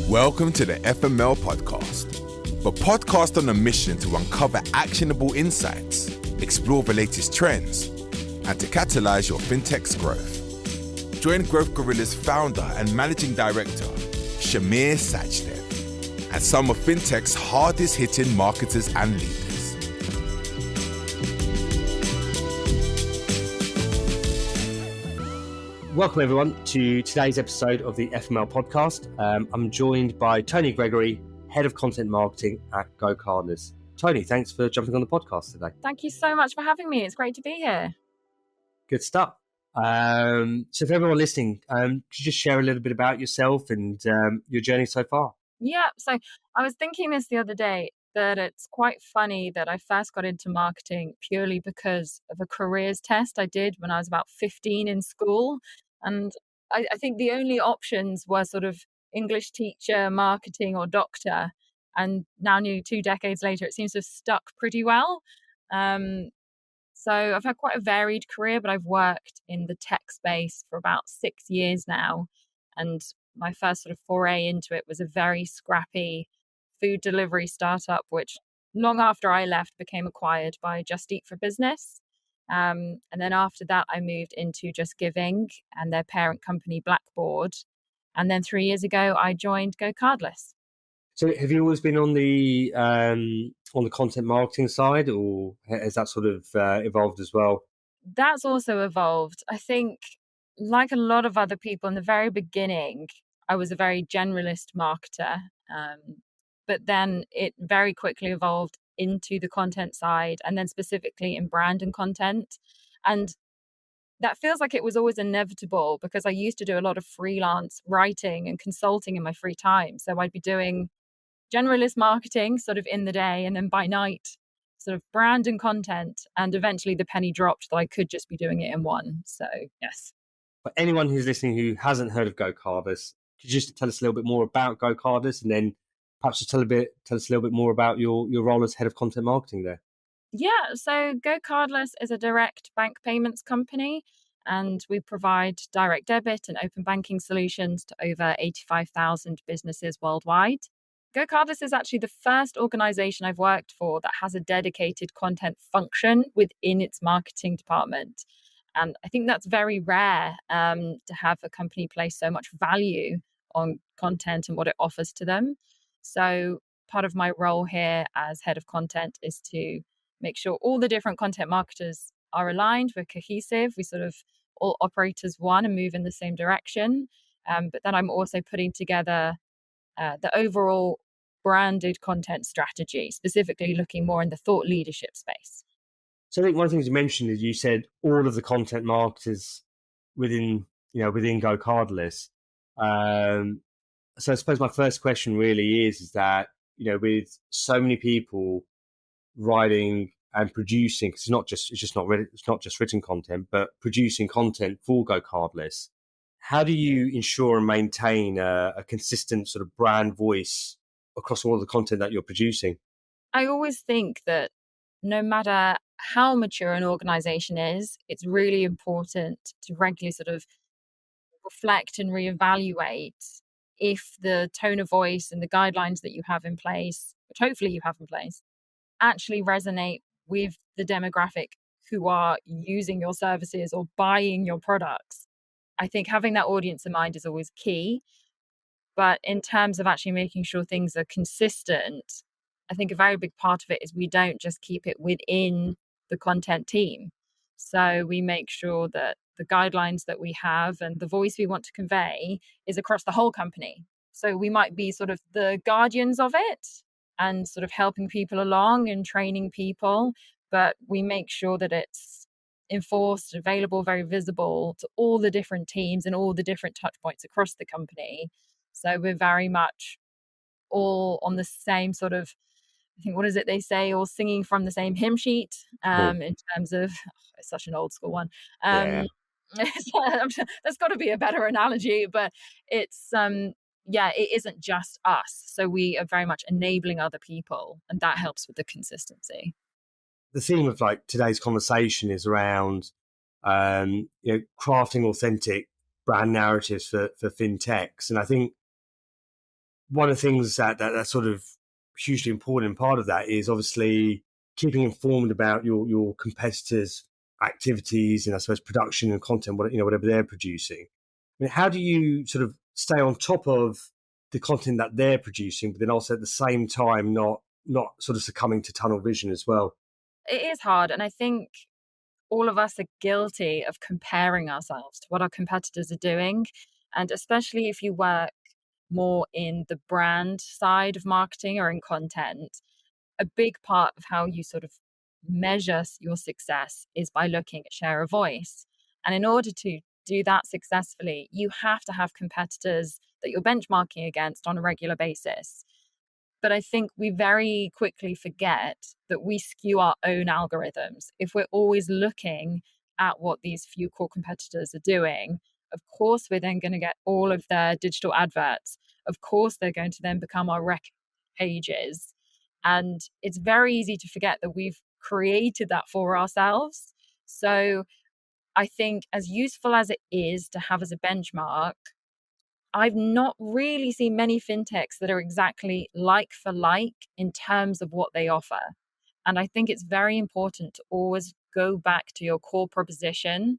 Welcome to the FML podcast, the podcast on a mission to uncover actionable insights, explore the latest trends, and to catalyze your fintech's growth. Join Growth Gorilla's founder and managing director, Shamir Sajdev, and some of fintech's hardest-hitting marketers and leaders. Welcome everyone to today's episode of the FML podcast. I'm joined by Toni Gregory, Head of Content Marketing at GoCardless. Toni, thanks for jumping on the podcast today. Thank you so much for having me. It's great to be here. Good stuff. So for everyone listening, could you just share a little bit about yourself and your journey so far? Yeah, so I was thinking this the other day, that it's quite funny that I first got into marketing purely because of a careers test I did when I was about 15 in school. And I think the only options were sort of English teacher, marketing, or doctor. And now, nearly 2 decades later, it seems to have stuck pretty well. So I've had quite a varied career, but I've worked in the tech space for about 6 years now. And my first sort of foray into it was a very scrappy food delivery startup, which long after I left became acquired by Just Eat for Business. And then after that, I moved into Just Giving and their parent company, Blackboard. And then 3 years ago, I joined GoCardless. So have you always been on the content marketing side, or has that sort of evolved as well? That's also evolved. I think, like a lot of other people in the very beginning, I was a very generalist marketer. But then it very quickly evolved into the content side, and then specifically in brand and content. And that feels like it was always inevitable because I used to do a lot of freelance writing and consulting in my free time. So I'd be doing generalist marketing sort of in the day, and then by night, sort of brand and content. And eventually the penny dropped that I could just be doing it in one. So yes. For anyone who's listening who hasn't heard of GoCardless, could you just tell us a little bit more about GoCardless, and then perhaps just tell us a little bit more about your role as head of content marketing there? Yeah, so GoCardless is a direct bank payments company, and we provide direct debit and open banking solutions to over 85,000 businesses worldwide. GoCardless is actually the first organization I've worked for that has a dedicated content function within its marketing department. And I think that's very rare to have a company place so much value on content and what it offers to them. So part of my role here as head of content is to make sure all the different content marketers are aligned, we're cohesive, we sort of all operate as one and move in the same direction. But then I'm also putting together the overall branded content strategy, specifically looking more in the thought leadership space. So I think one of the things you mentioned is you said all of the content marketers within GoCardless. So I suppose my first question really is that, with so many people writing and producing, because it's not just written content, but producing content for GoCardless, how do you ensure and maintain a consistent sort of brand voice across all of the content that you're producing? I always think that no matter how mature an organization is, it's really important to regularly sort of reflect and reevaluate if the tone of voice and the guidelines that you have in place, which hopefully you have in place, actually resonate with the demographic who are using your services or buying your products. I think having that audience in mind is always key. But in terms of actually making sure things are consistent, I think a very big part of it is we don't just keep it within the content team. So we make sure that the guidelines that we have and the voice we want to convey is across the whole company. So we might be sort of the guardians of it and sort of helping people along and training people, but we make sure that it's enforced, available, very visible to all the different teams and all the different touch points across the company. So we're very much all on the same sort of, I think, what is it they say, all singing from the same hymn sheet, in terms of, it's such an old school one. There's got to be a better analogy, but it's, it isn't just us. So we are very much enabling other people, and that helps with the consistency. The theme of today's conversation is around, crafting authentic brand narratives for fintechs. And I think one of the things that's sort of hugely important part of that is obviously keeping informed about your competitors' activities and I suppose production and content, whatever they're producing. I mean, how do you sort of stay on top of the content that they're producing, but then also at the same time not sort of succumbing to tunnel vision as well? It is hard. And I think all of us are guilty of comparing ourselves to what our competitors are doing. And especially if you work more in the brand side of marketing or in content, a big part of how you sort of measure your success is by looking at share of voice. And in order to do that successfully, you have to have competitors that you're benchmarking against on a regular basis. But I think we very quickly forget that we skew our own algorithms. If we're always looking at what these few core competitors are doing, of course, we're then going to get all of their digital adverts. Of course, they're going to then become our rec pages. And it's very easy to forget that we've created that for ourselves. So I think, as useful as it is to have as a benchmark, I've not really seen many fintechs that are exactly like for like in terms of what they offer. And I think it's very important to always go back to your core proposition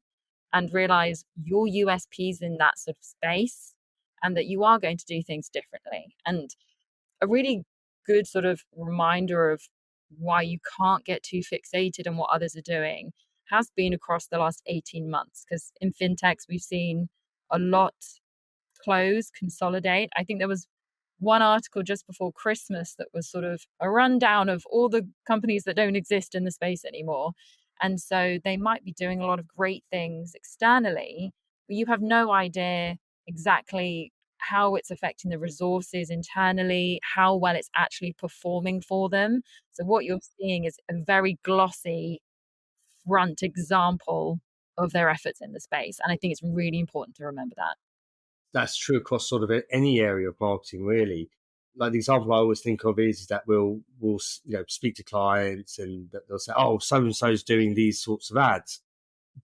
and realize your USPs in that sort of space and that you are going to do things differently. And a really good sort of reminder of why you can't get too fixated on what others are doing has been across the last 18 months. Because in fintechs, we've seen a lot close, consolidate. I think there was one article just before Christmas that was sort of a rundown of all the companies that don't exist in the space anymore. And so they might be doing a lot of great things externally, but you have no idea exactly how it's affecting the resources internally, how well it's actually performing for them. So what you're seeing is a very glossy front example of their efforts in the space. And I think it's really important to remember that. That's true across sort of any area of marketing, really. Like the example I always think of is that we'll speak to clients and they'll say, "Oh, so and so's doing these sorts of ads."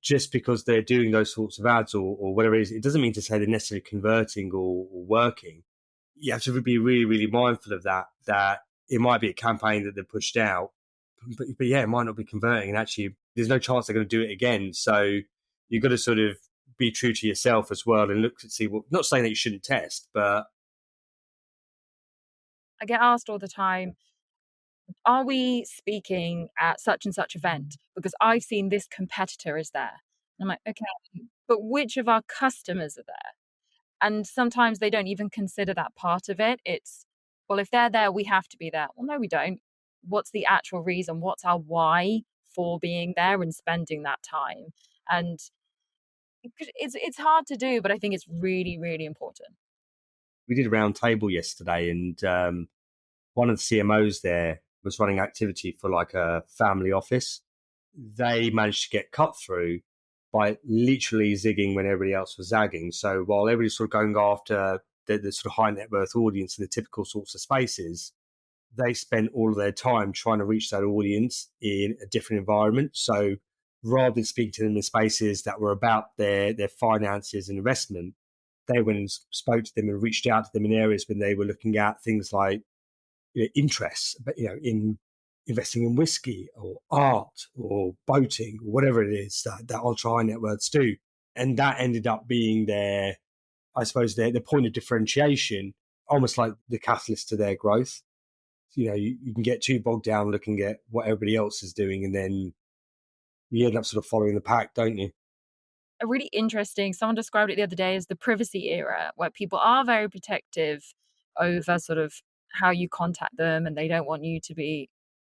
Just because they're doing those sorts of ads or whatever it is, it doesn't mean to say they're necessarily converting or working. You have to be really, really mindful of that. That it might be a campaign that they've pushed out, but yeah, it might not be converting, and actually, there's no chance they're going to do it again. So you've got to sort of be true to yourself as well and look to see what. Not saying that you shouldn't test, but I get asked all the time, are we speaking at such and such event? Because I've seen this competitor is there. I'm like, okay, but which of our customers are there? And sometimes they don't even consider that part of it. It's, well, if they're there, we have to be there. Well, no, we don't. What's the actual reason? What's our why for being there and spending that time? And it's hard to do, but I think it's really, really important. we did a round table yesterday, and one of the CMOs there was running activity for like a family office. They managed to get cut through by literally zigging when everybody else was zagging. So while everybody's sort of going after the sort of high net worth audience in the typical sorts of spaces, they spent all of their time trying to reach that audience in a different environment. So rather than speak to them in spaces that were about their finances and investment, they went and spoke to them and reached out to them in areas when they were looking at things like interests, but in investing in whiskey or art or boating or whatever it is that ultra high net worths do. And that ended up being their, I suppose, their point of differentiation, almost like the catalyst to their growth. You can get too bogged down looking at what everybody else is doing, and then you end up sort of following the pack, don't you? A really interesting, someone described it the other day as the privacy era, where people are very protective over sort of how you contact them and they don't want you to be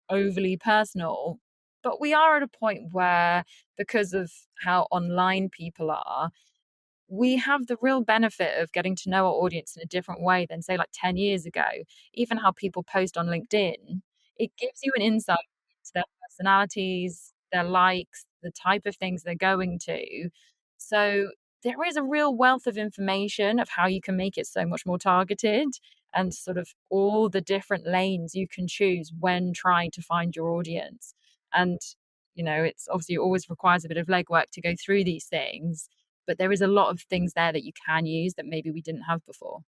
overly personal. But we are at a point where, because of how online people are, we have the real benefit of getting to know our audience in a different way than, say, like 10 years ago. Even how people post on LinkedIn, it gives you an insight into their personalities, their likes, the type of things they're going to. So there is a real wealth of information of how you can make it so much more targeted and sort of all the different lanes you can choose when trying to find your audience. And, it's obviously it always requires a bit of legwork to go through these things, but there is a lot of things there that you can use that maybe we didn't have before.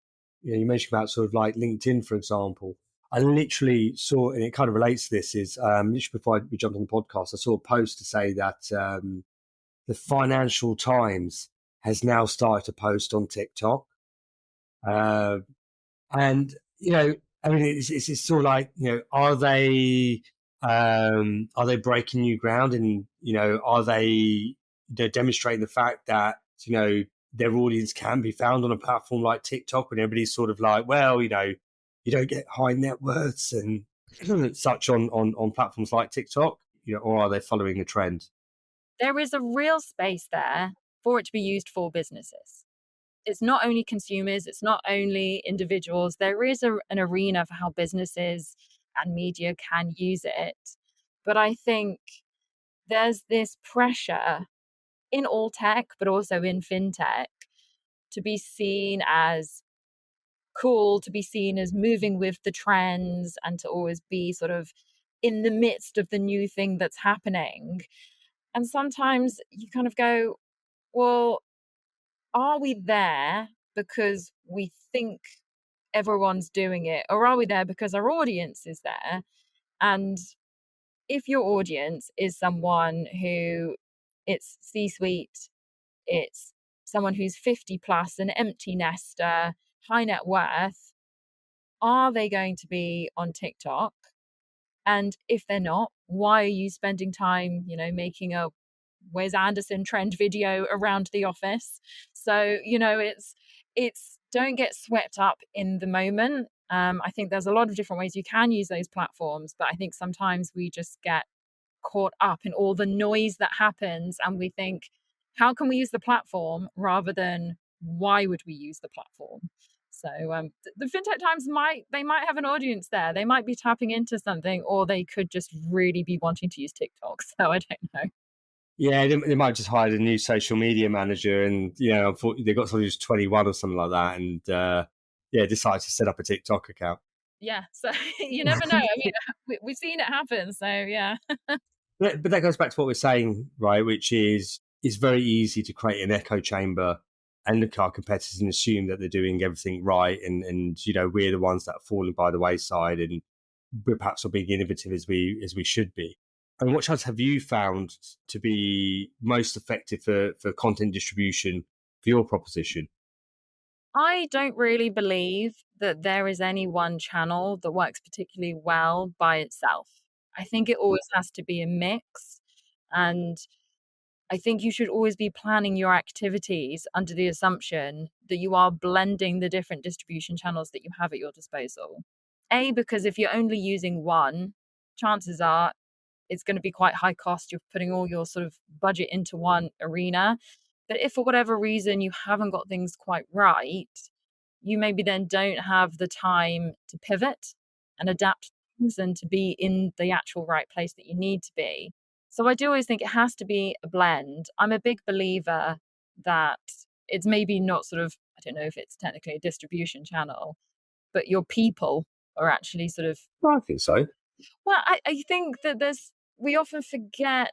you mentioned about sort of like LinkedIn, for example. I literally saw, and it kind of relates to this, is literally before we jumped on the podcast, I saw a post to say that the Financial Times has now started to post on TikTok. And, I mean, it's sort of like, are they breaking new ground, and, are they, demonstrating the fact that, their audience can be found on a platform like TikTok, when everybody's sort of like, well, you don't get high net worths and such on platforms like TikTok, or are they following a trend? There is a real space there for it to be used for businesses. It's not only consumers, it's not only individuals. There is an arena for how businesses and media can use it. But I think there's this pressure in all tech, but also in fintech, to be seen as cool, to be seen as moving with the trends, and to always be sort of in the midst of the new thing that's happening. And sometimes you kind of go, well, are we there because we think everyone's doing it, or are we there because our audience is there? And if your audience is someone who, it's C-suite, it's someone who's 50 plus, an empty nester, high net worth, are they going to be on TikTok? And if they're not, why are you spending time, making a Wes Anderson trend video around the office? So, it's don't get swept up in the moment. I think there's a lot of different ways you can use those platforms, but I think sometimes we just get caught up in all the noise that happens, and we think, how can we use the platform, rather than why would we use the platform? So the fintech times might have an audience there. They might be tapping into something, or they could just really be wanting to use TikTok. So I don't know. Yeah, they might just hire a new social media manager, and unfortunately, they got someone who's 21 or something like that, and decide to set up a TikTok account. Yeah, so you never know. I mean, we've seen it happen. So yeah. But that goes back to what we're saying, right? Which is, it's very easy to create an echo chamber and look at our competitors and assume that they're doing everything right, and we're the ones that are falling by the wayside, and we're perhaps not being innovative as we should be. And what channels have you found to be most effective for content distribution for your proposition? I don't really believe that there is any one channel that works particularly well by itself. I think it always has to be a mix. And I think you should always be planning your activities under the assumption that you are blending the different distribution channels that you have at your disposal. Because if you're only using one, chances are it's going to be quite high cost. You're putting all your sort of budget into one arena. But if for whatever reason you haven't got things quite right, you maybe then don't have the time to pivot and adapt things, and to be in the actual right place that you need to be. So I do always think it has to be a blend. I'm a big believer that it's maybe not sort of, I don't know if it's technically a distribution channel, but your people are actually sort of, I think so. well, I think that we often forget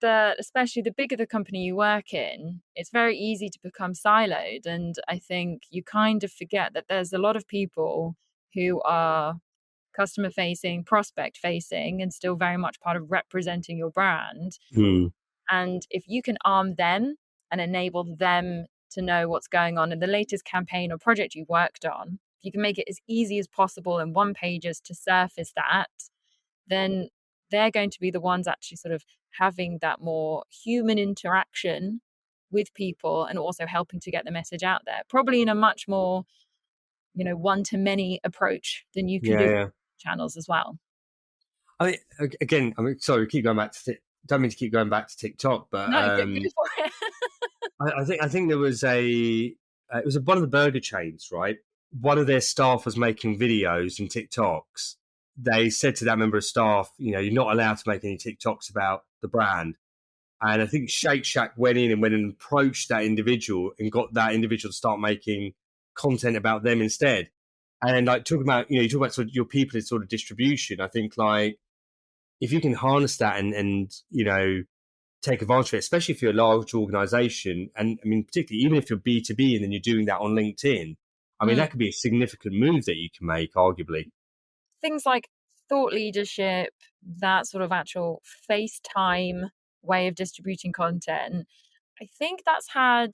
that, especially the bigger the company you work in, it's very easy to become siloed. And I think you kind of forget that there's a lot of people who are customer facing, prospect facing, and still very much part of representing your brand. And if you can arm them and enable them to know what's going on in the latest campaign or project you worked on, if you can make it as easy as possible in one pages to surface that, then they're going to be the ones actually sort of having that more human interaction with people, and also helping to get the message out there, probably in a much more, one-to-many approach than you can do with channels as well. I mean, again, sorry, keep going back to don't mean to keep going back to TikTok, but No, go for it. I think there was it was one of the burger chains, right? One of their staff was making videos and TikToks. They said to that member of staff, you're not allowed to make any TikToks about the brand. And I think Shake Shack went in and approached that individual and got that individual to start making content about them instead. And like talking about, you talk about sort of your people as sort of distribution. I think like if you can harness that and take advantage of it, especially if you're a large organization, and I mean particularly even if you're B2B and then you're doing that on LinkedIn, I mean, that could be a significant move that you can make, arguably. Things like thought leadership, that sort of actual FaceTime way of distributing content, I think that's had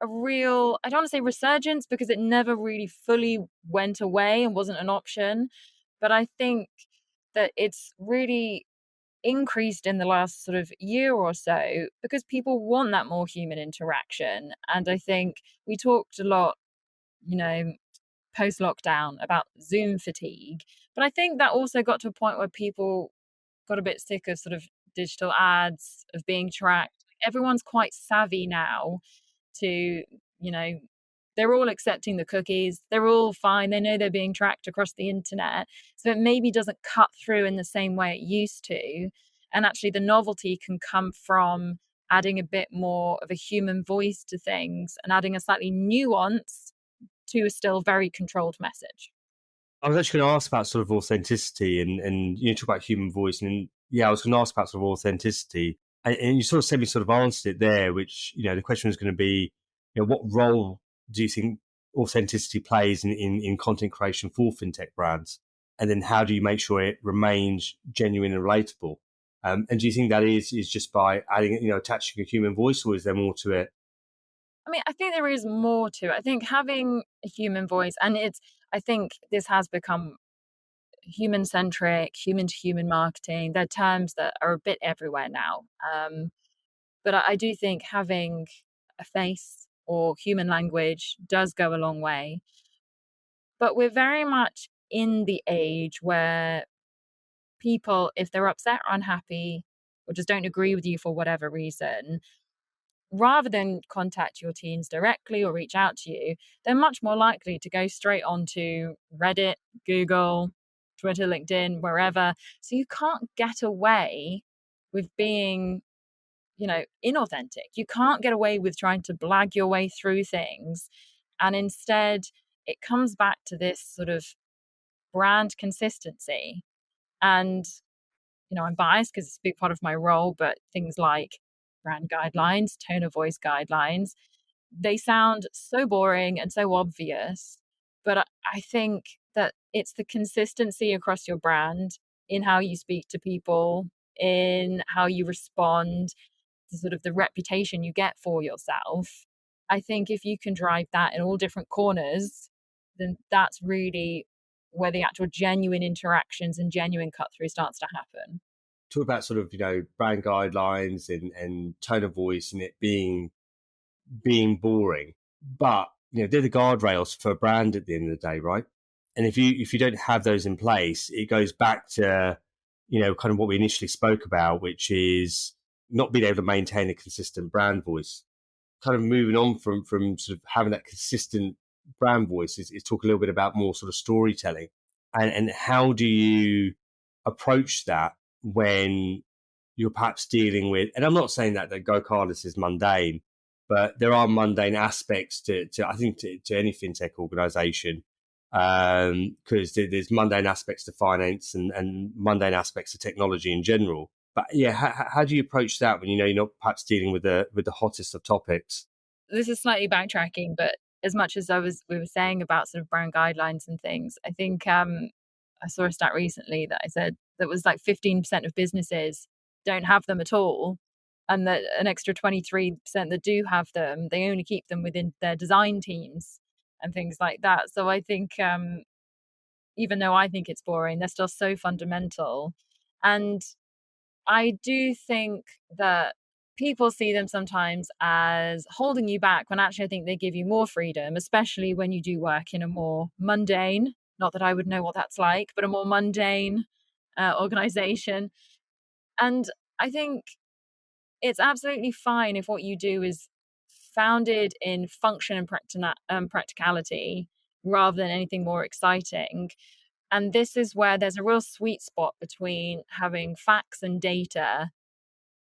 a real, I don't want to say resurgence because it never really fully went away and wasn't an option. But I think that it's really increased in the last sort of year or so because people want that more human interaction. And I think we talked a lot, you know, post lockdown about Zoom fatigue. But I think that also got to a point where people got a bit sick of sort of digital ads, of being tracked. Everyone's quite savvy now to, they're all accepting the cookies. They're all fine. They know they're being tracked across the internet. So it maybe doesn't cut through in the same way it used to. And actually, the novelty can come from adding a bit more of a human voice to things and adding a slightly nuance to a still very controlled message. I was actually going to ask about sort of authenticity and you talk about human voice. And I was going to ask about sort of authenticity. And you sort of said we sort of answered it there, which, the question was going to be, what role do you think authenticity plays in content creation for fintech brands? And then how do you make sure it remains genuine and relatable? And do you think that is just by adding, attaching a human voice, or is there more to it? I mean, I think there is more to it. I think having a human voice, and I think this has become human centric, human to human marketing. They're terms that are a bit everywhere now. But I do think having a face or human language does go a long way. But we're very much in the age where people, if they're upset or unhappy or just don't agree with you for whatever reason, rather than contact your teams directly or reach out to you, they're much more likely to go straight onto Reddit, Google, Twitter, LinkedIn, wherever. So you can't get away with being, inauthentic. You can't get away with trying to blag your way through things. And instead, it comes back to this sort of brand consistency. And I'm biased because it's a big part of my role, but things like brand guidelines, tone of voice guidelines, they sound so boring and so obvious. But I think that it's the consistency across your brand in how you speak to people, in how you respond, the sort of the reputation you get for yourself. I think if you can drive that in all different corners, then that's really where the actual genuine interactions and genuine cut through starts to happen. Talk about sort of, brand guidelines and tone of voice and it being boring. But, they're the guardrails for a brand at the end of the day, right? And if you don't have those in place, it goes back to, kind of what we initially spoke about, which is not being able to maintain a consistent brand voice. Kind of moving on from sort of having that consistent brand voice is talk a little bit about more sort of storytelling and how do you approach that when you're perhaps dealing with, and I'm not saying that GoCardless is mundane, but there are mundane aspects to I think to any fintech organization, because there's mundane aspects to finance and mundane aspects to technology in general. But yeah, how do you approach that when you're not perhaps dealing with the hottest of topics? This is slightly backtracking, but as much as we were saying about sort of brand guidelines and things, I think I saw a stat recently that I said that was like 15% of businesses don't have them at all, and that an extra 23% that do have them, they only keep them within their design teams and things like that. So I think even though I think it's boring, they're still so fundamental. And I do think that people see them sometimes as holding you back when actually I think they give you more freedom, especially when you do work in a more mundane, not that I would know what that's like, but a more mundane organization. And I think it's absolutely fine if what you do is founded in function and practicality rather than anything more exciting. And this is where there's a real sweet spot between having facts and data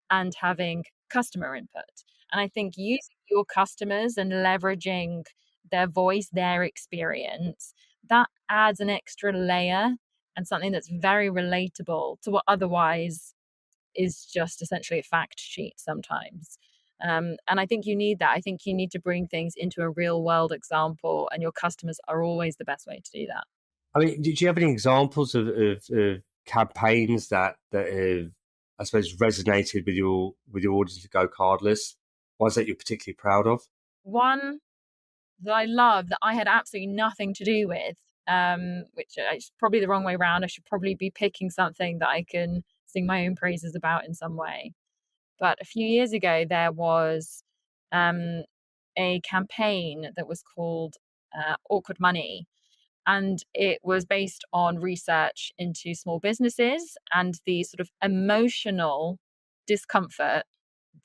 and having customer input. And I think using your customers and leveraging their voice, their experience, that adds an extra layer and something that's very relatable to what otherwise is just essentially a fact sheet sometimes. And I think you need that. I think you need to bring things into a real world example, and your customers are always the best way to do that. I mean, do you have any examples of campaigns that have, I suppose, resonated with your audience to go cardless? Ones that you're particularly proud of? One that I love that I had absolutely nothing to do with, which is probably the wrong way around. I should probably be picking something that I can sing my own praises about in some way. But a few years ago, there was um, a campaign that was called Awkward Money. And it was based on research into small businesses and the sort of emotional discomfort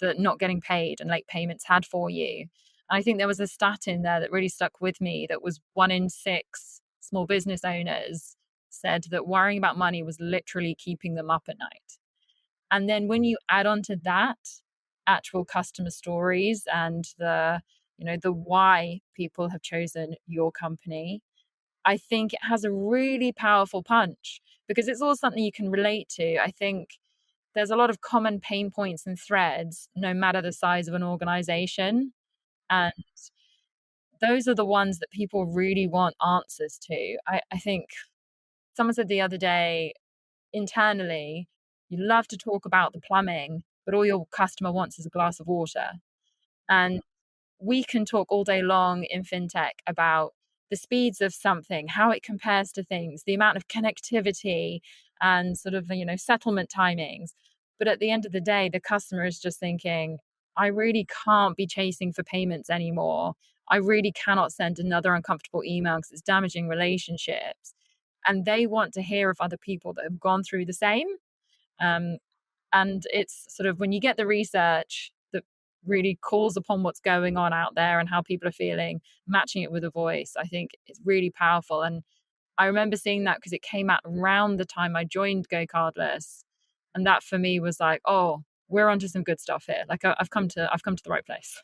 that not getting paid and late payments had for you. And I think there was a stat in there that really stuck with me that was 1 in 6 small business owners said that worrying about money was literally keeping them up at night. And then when you add on to that actual customer stories and the why people have chosen your company, I think it has a really powerful punch because it's all something you can relate to. I think there's a lot of common pain points and threads, no matter the size of an organization. And those are the ones that people really want answers to. I think someone said the other day, internally, you love to talk about the plumbing, but all your customer wants is a glass of water. And we can talk all day long in fintech about the speeds of something, how it compares to things, the amount of connectivity and sort of, settlement timings. But at the end of the day, the customer is just thinking, I really can't be chasing for payments anymore. I really cannot send another uncomfortable email because it's damaging relationships. And they want to hear of other people that have gone through the same. Um, and it's sort of when you get the research that really calls upon what's going on out there and how people are feeling, matching it with a voice, I think it's really powerful. And I remember seeing that because it came out around the time I joined GoCardless. And that for me was like, oh, we're onto some good stuff here. Like I've come to the right place.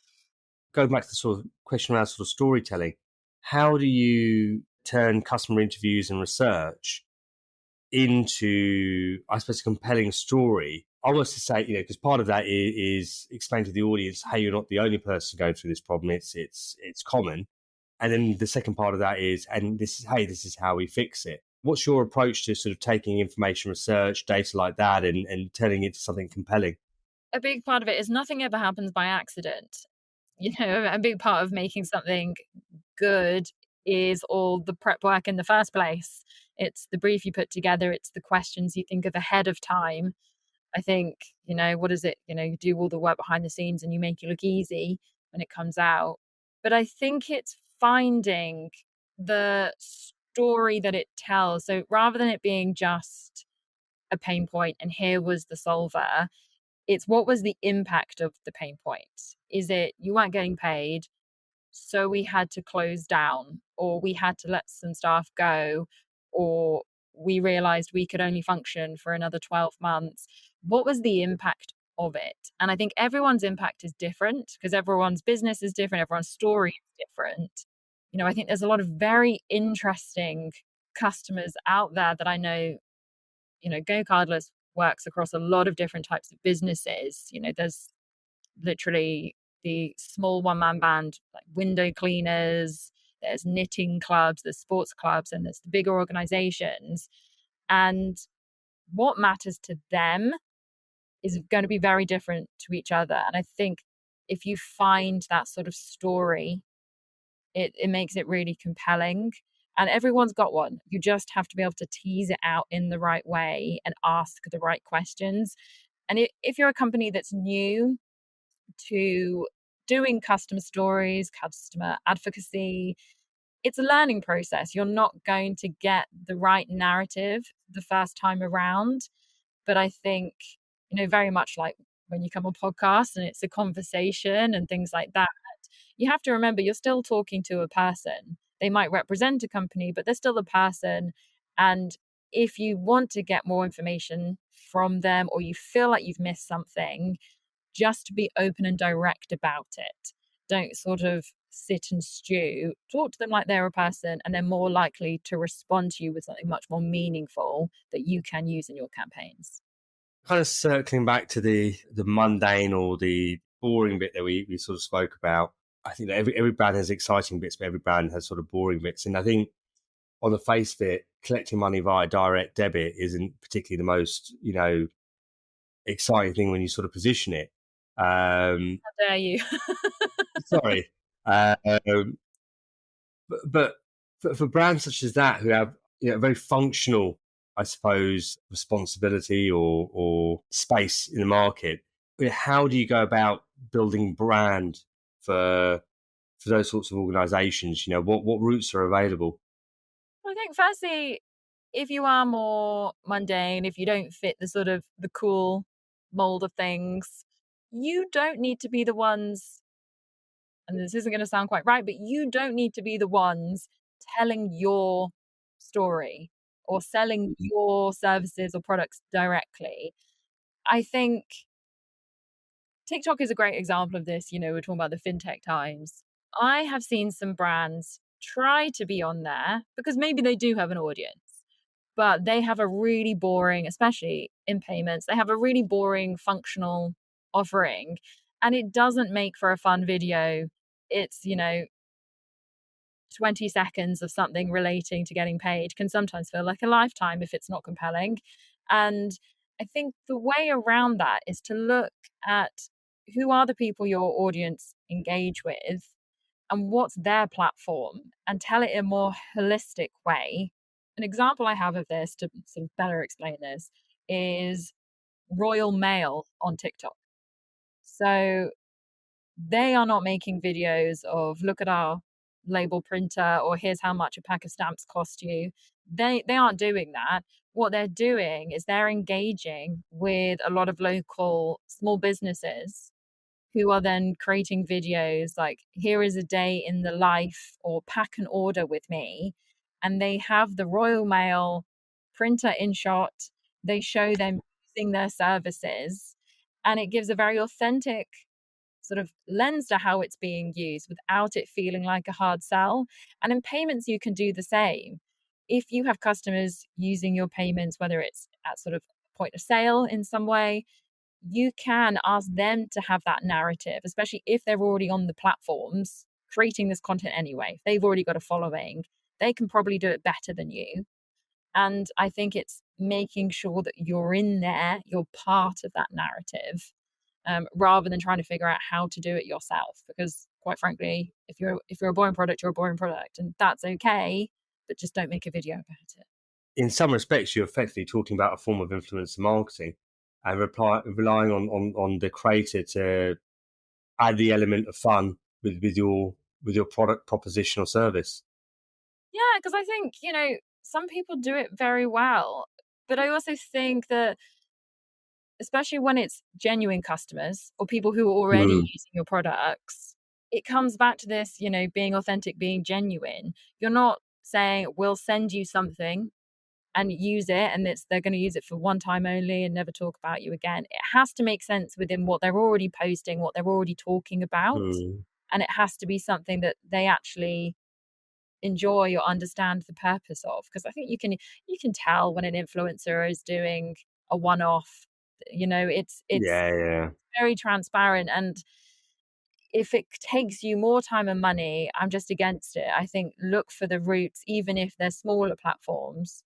Going back to the sort of question around sort of storytelling, how do you turn customer interviews and research into, I suppose, a compelling story? I was to say, because part of that is explain to the audience, hey, you're not the only person going through this problem. It's common. And then the second part of that is, and this is how we fix it. What's your approach to sort of taking information research, data like that, and turning it into something compelling? A big part of it is nothing ever happens by accident. A big part of making something good is all the prep work in the first place. It's the brief you put together, it's the questions you think of ahead of time. I think, what is it? You do all the work behind the scenes and you make it look easy when it comes out. But I think it's finding the story that it tells. So rather than it being just a pain point and here was the solver, it's what was the impact of the pain point? Is it you weren't getting paid, so we had to close down, or we had to let some staff go, or we realized we could only function for another 12 months? What was the impact of it? And I think everyone's impact is different because everyone's business is different, everyone's story is different. I think there's a lot of very interesting customers out there that I know. GoCardless works across a lot of different types of businesses. There's literally the small one-man band, like window cleaners, there's knitting clubs, there's sports clubs, and there's the bigger organizations. And what matters to them is going to be very different to each other. And I think if you find that sort of story, it makes it really compelling. And everyone's got one. You just have to be able to tease it out in the right way and ask the right questions. And if you're a company that's new to doing customer stories, customer advocacy, it's a learning process. You're not going to get the right narrative the first time around. But I think, very much like when you come on podcasts and it's a conversation and things like that, you have to remember you're still talking to a person. They might represent a company, but they're still a person. And if you want to get more information from them or you feel like you've missed something, just be open and direct about it. Don't sort of sit and stew. Talk to them like they're a person, and they're more likely to respond to you with something much more meaningful that you can use in your campaigns. Kind of circling back to the mundane or the boring bit that we sort of spoke about. I think that every brand has exciting bits, but every brand has sort of boring bits. And I think on the face of it, collecting money via direct debit isn't particularly the most, exciting thing when you sort of position it. How dare you? Sorry. Um, but for brands such as that who have a very functional, I suppose, responsibility or space in the market, how do you go about building brand for those sorts of organisations? What routes are available? I think firstly, if you are more mundane, if you don't fit the sort of the cool mold of things, you don't need to be the ones, and this isn't going to sound quite right, but you don't need to be the ones telling your story or selling your services or products directly. I think TikTok is a great example of this. We're talking about the fintech times. I have seen some brands try to be on there because maybe they do have an audience, but they have a really boring, especially in payments, they have a really boring functional offering, and it doesn't make for a fun video. It's, 20 seconds of something relating to getting paid can sometimes feel like a lifetime if it's not compelling. And I think the way around that is to look at who are the people your audience engage with and what's their platform, and tell it in a more holistic way. An example I have of this to sort of better explain this is Royal Mail on TikTok. So they are not making videos of look at our label printer or here's how much a pack of stamps cost you. They aren't doing that. What they're doing is they're engaging with a lot of local small businesses who are then creating videos like, here is a day in the life, or pack an order with me. And they have the Royal Mail printer in shot. They show them using their services, and it gives a very authentic sort of lens to how it's being used without it feeling like a hard sell. And in payments, you can do the same. If you have customers using your payments, whether it's at sort of point of sale in some way, you can ask them to have that narrative, especially if they're already on the platforms creating this content anyway. If they've already got a following, they can probably do it better than you. And I think it's making sure that you're in there, you're part of that narrative, rather than trying to figure out how to do it yourself. Because quite frankly, if you're a boring product, you're a boring product, and that's okay. But just don't make a video about it. In some respects, you're effectively talking about a form of influencer marketing and relying on the creator to add the element of fun with your product proposition or service. Yeah, because I think, some people do it very well. But I also think that, especially when it's genuine customers or people who are already using your products, it comes back to this, being authentic, being genuine. You're not saying, we'll send you something and use it, and they're going to use it for one time only and never talk about you again. It has to make sense within what they're already posting, what they're already talking about. And it has to be something that they actually enjoy or understand the purpose of. Because I think you can tell when an influencer is doing a one-off. It's Yeah. very transparent, and if it takes you more time and money, I'm just against it. I think look for the routes, even if they're smaller platforms,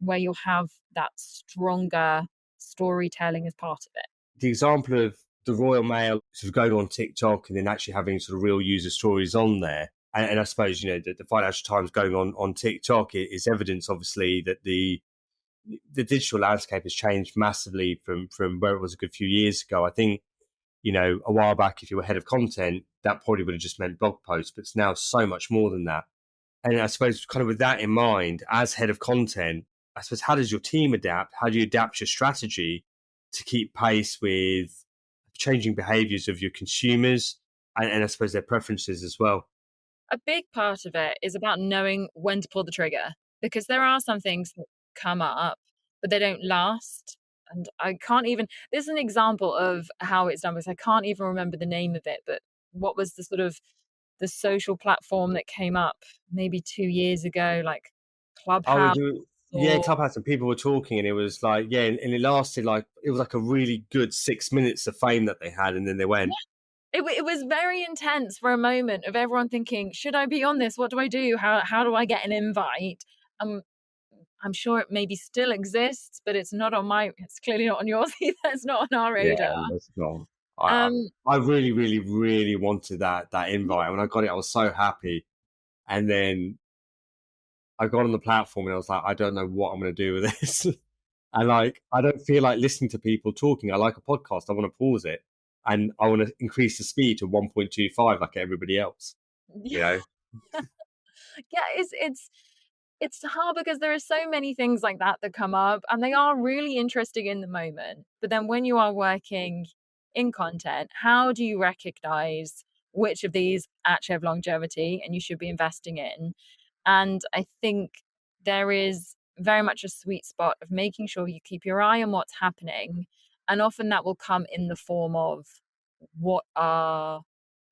where you'll have that stronger storytelling as part of it. The example of the Royal Mail sort of going on TikTok and then actually having sort of real user stories on there. And I suppose, the Financial Times going on TikTok is evidence, obviously, that the digital landscape has changed massively from where it was a good few years ago. I think, a while back, if you were head of content, that probably would have just meant blog posts, but it's now so much more than that. And I suppose kind of with that in mind, as head of content, I suppose, how does your team adapt? How do you adapt your strategy to keep pace with changing behaviors of your consumers and I suppose their preferences as well? A big part of it is about knowing when to pull the trigger, because there are some things that come up, but they don't last. And I can't even, this is an example of how it's done, because I can't even remember the name of it, but what was the sort of the social platform that came up maybe 2 years ago, like Clubhouse? Yeah, Clubhouse, and people were talking, and it was like, and it lasted it was like a really good 6 minutes of fame that they had, and then they went. It was very intense for a moment of everyone thinking, should I be on this? What do I do? How do I get an invite? I'm sure it maybe still exists, but it's clearly not on yours either. It's not on our Yeah, radar. that's not. I Um, I really, really, really wanted that invite. When I got it, I was so happy. And then I got on the platform and I was like, I don't know what I'm going to do with this. And like, I don't feel like listening to people talking. I like a podcast. I want to pause it and I want to increase the speed to 1.25 like everybody else, you yeah, know? yeah, it's hard because there are so many things like that come up and they are really interesting in the moment. But then when you are working in content, how do you recognize which of these actually have longevity and you should be investing in? And I think there is very much a sweet spot of making sure you keep your eye on what's happening. And often that will come in the form of what are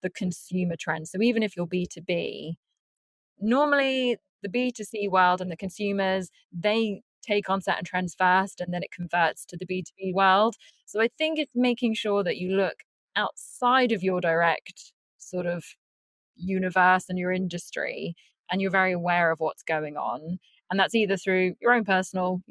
the consumer trends. So even if you're B2B, normally the B2C world and the consumers, they take on certain trends first and then it converts to the B2B world. So I think it's making sure that you look outside of your direct sort of universe and your industry and you're very aware of what's going on. And that's either through your own personal,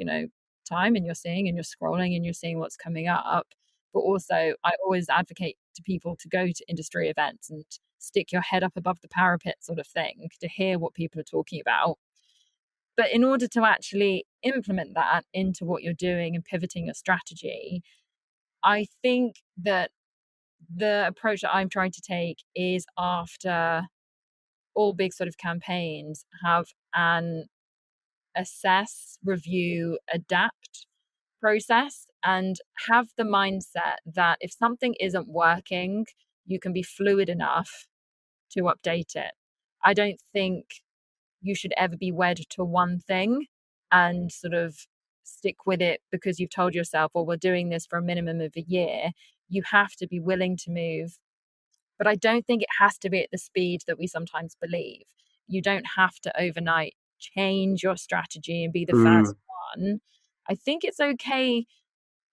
time and you're seeing and you're scrolling and you're seeing what's coming up. But also I always advocate to people to go to industry events and stick your head up above the parapet sort of thing to hear what people are talking about. But in order to actually implement that into what you're doing and pivoting your strategy, I think that the approach that I'm trying to take is after all big sort of campaigns have an assess, review, adapt process and have the mindset that if something isn't working, you can be fluid enough to update it. I don't think you should ever be wed to one thing and sort of stick with it because you've told yourself, well, we're doing this for a minimum of a year. You have to be willing to move. But I don't think it has to be at the speed that we sometimes believe. You don't have to overnight change your strategy and be the Mm, first one. I think it's okay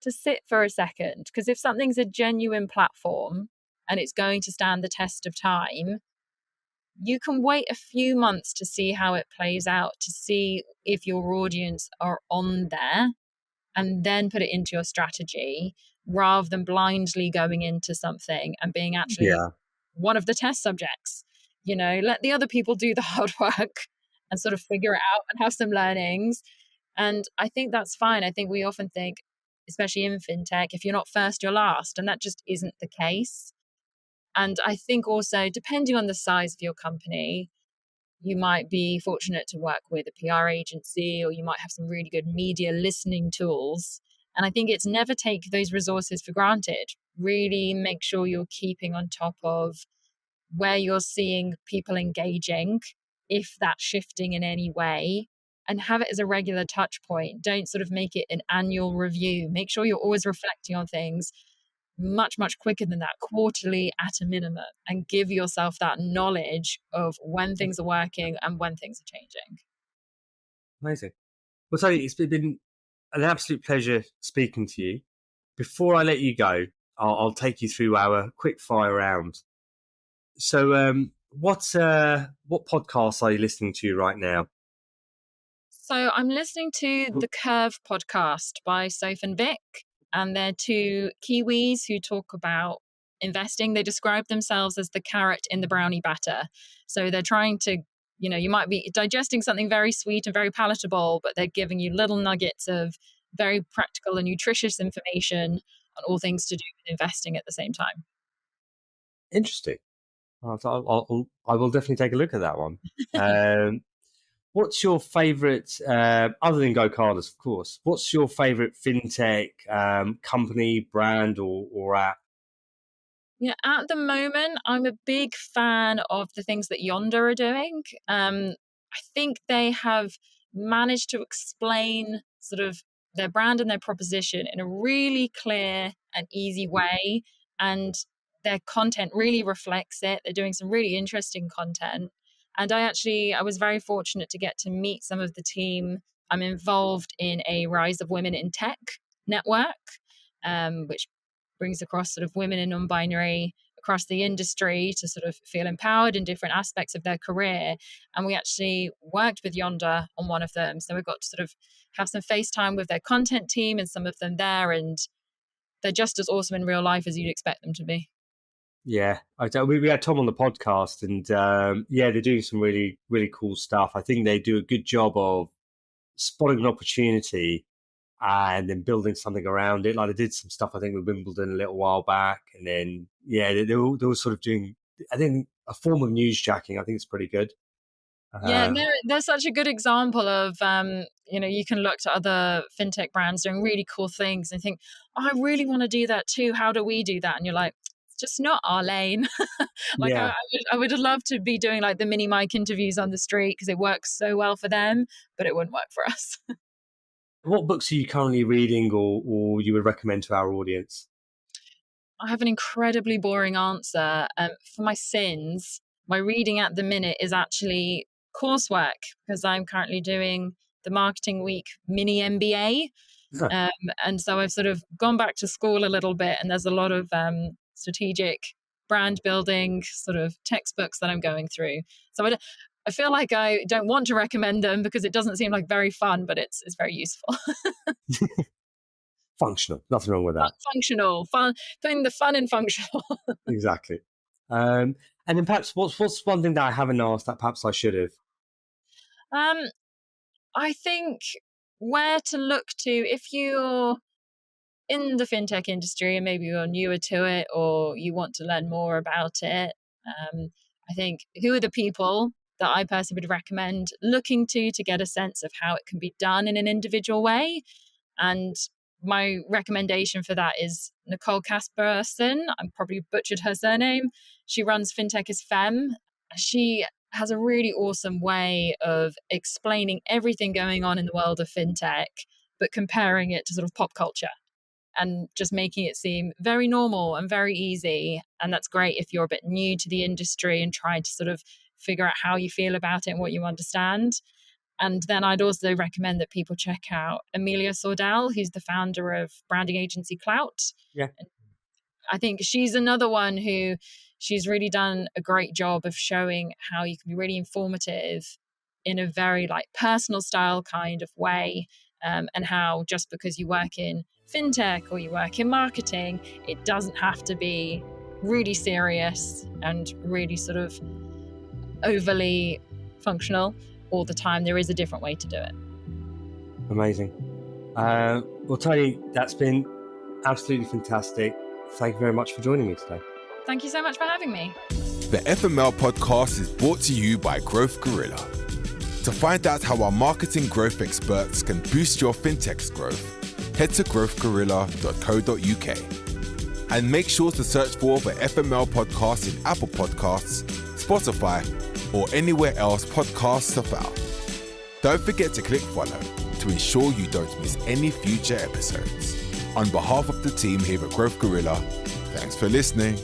to sit for a second because if something's a genuine platform and it's going to stand the test of time, you can wait a few months to see how it plays out, to see if your audience are on there, and then put it into your strategy rather than blindly going into something and being actually yeah. one of the test subjects. Let the other people do the hard work and sort of figure it out and have some learnings. And I think that's fine. I think we often think, especially in fintech, if you're not first, you're last. And that just isn't the case. And I think also, depending on the size of your company, you might be fortunate to work with a PR agency, or you might have some really good media listening tools. And I think it's never take those resources for granted. Really make sure you're keeping on top of where you're seeing people engaging, if that's shifting in any way, and have it as a regular touch point. Don't sort of make it an annual review. Make sure you're always reflecting on things much, much quicker than that, quarterly at a minimum, and give yourself that knowledge of when things are working and when things are changing. Amazing. Well, Tony, it's been an absolute pleasure speaking to you. Before I let you go, I'll take you through our quick fire round. So, what podcasts are you listening to right now? So I'm listening to the Curve podcast by Soph and Vic, and they're two Kiwis who talk about investing. They describe themselves as the carrot in the brownie batter. So they're trying to, you might be digesting something very sweet and very palatable, but they're giving you little nuggets of very practical and nutritious information on all things to do with investing at the same time. Interesting. I will definitely take a look at that one. Um, what's your favourite, other than GoCardless, of course, what's your favourite fintech company, brand, or app? Yeah, at the moment, I'm a big fan of the things that Yonder are doing. I think they have managed to explain sort of their brand and their proposition in a really clear and easy way. And their content really reflects it. They're doing some really interesting content. And I was very fortunate to get to meet some of the team. I'm involved in a Rise of Women in Tech network, which brings across sort of women and non-binary across the industry to sort of feel empowered in different aspects of their career. And we actually worked with Yonder on one of them. So we got to sort of have some FaceTime with their content team and some of them there. And they're just as awesome in real life as you'd expect them to be. Yeah, we had Tom on the podcast, and they're doing some really, really cool stuff. I think they do a good job of spotting an opportunity and then building something around it. Like they did some stuff, I think, with Wimbledon a little while back, and then they were sort of doing, I think, a form of newsjacking. I think it's pretty good. Yeah, they're such a good example of, you can look to other fintech brands doing really cool things and think, oh, I really want to do that too. How do we do that? And you're like, it's just not our lane. Like Yeah. I would love to be doing like the mini mic interviews on the street because it works so well for them, but it wouldn't work for us. What books are you currently reading or you would recommend to our audience? I have an incredibly boring answer. For my sins, my reading at the minute is actually coursework because I'm currently doing the Marketing Week mini MBA. And so I've sort of gone back to school a little bit, and there's a lot of strategic brand building sort of textbooks that I'm going through. So I feel like I don't want to recommend them because it doesn't seem like very fun, but it's very useful. Functional, nothing wrong with that. Functional, fun, putting the fun in functional. Exactly. And then perhaps what's one thing that I haven't asked that perhaps I should have? I think where to look to if you're in the fintech industry and maybe you're newer to it or you want to learn more about it. I think who are the people that I personally would recommend looking to get a sense of how it can be done in an individual way. And my recommendation for that is Nicole Casperson. I probably butchered her surname. She runs Fintech is Femme. She has a really awesome way of explaining everything going on in the world of fintech, but comparing it to sort of pop culture and just making it seem very normal and very easy. And that's great if you're a bit new to the industry and trying to sort of figure out how you feel about it and what you understand. And then I'd also recommend that people check out Amelia Sordell, who's the founder of branding agency Clout. Yeah. I think she's another one who she's really done a great job of showing how you can be really informative in a very like personal style kind of way. And how just because you work in fintech or you work in marketing, it doesn't have to be really serious and really sort of overly functional all the time. There is a different way to do it. Amazing. Well, Toni, that's been absolutely fantastic. Thank you very much for joining me today. Thank you so much for having me. The FML podcast is brought to you by Growth Gorilla. To find out how our marketing growth experts can boost your fintech's growth, head to growthgorilla.co.uk. And make sure to search for the FML podcast in Apple Podcasts, Spotify, or anywhere else podcasts are found. Don't forget to click follow to ensure you don't miss any future episodes. On behalf of the team here at Growth Gorilla, thanks for listening.